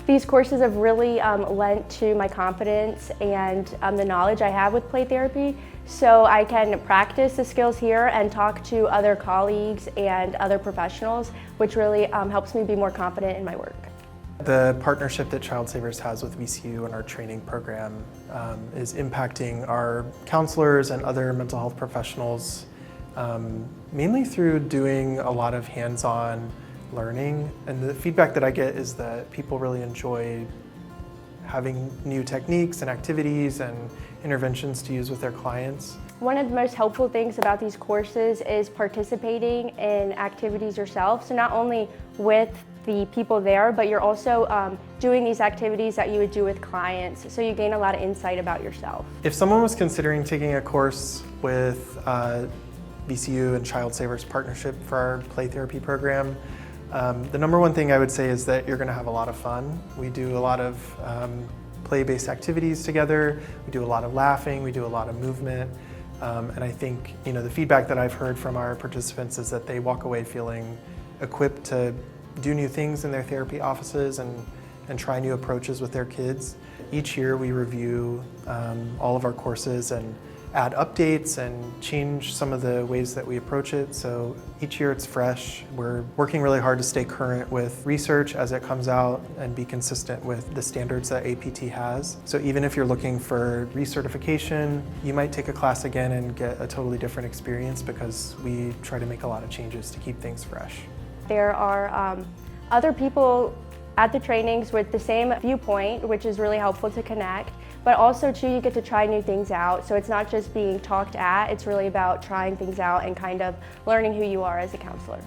These courses have really lent to my confidence and the knowledge I have with play therapy, so I can practice the skills here and talk to other colleagues and other professionals, which really helps me be more confident in my work. The partnership that Child Savers has with VCU and our training program is impacting our counselors and other mental health professionals, mainly through doing a lot of hands-on learning. And the feedback that I get is that people really enjoy having new techniques and activities and interventions to use with their clients. One of the most helpful things about these courses is participating in activities yourself. So not only with the people there, but you're also doing these activities that you would do with clients. So you gain a lot of insight about yourself. If someone was considering taking a course with VCU and Child Savers partnership for our play therapy program, the number one thing I would say is that you're going to have a lot of fun. We do a lot of play-based activities together. We do a lot of laughing. We do a lot of movement. And I think the feedback that I've heard from our participants is that they walk away feeling equipped to do new things in their therapy offices and try new approaches with their kids. Each year we review all of our courses and add updates and change some of the ways that we approach it. So each year it's fresh. We're working really hard to stay current with research as it comes out and be consistent with the standards that APT has. So even if you're looking for recertification, you might take a class again and get a totally different experience because we try to make a lot of changes to keep things fresh. There are other people at the trainings with the same viewpoint, which is really helpful to connect, but also too, you get to try new things out. So it's not just being talked at, it's really about trying things out and kind of learning who you are as a counselor.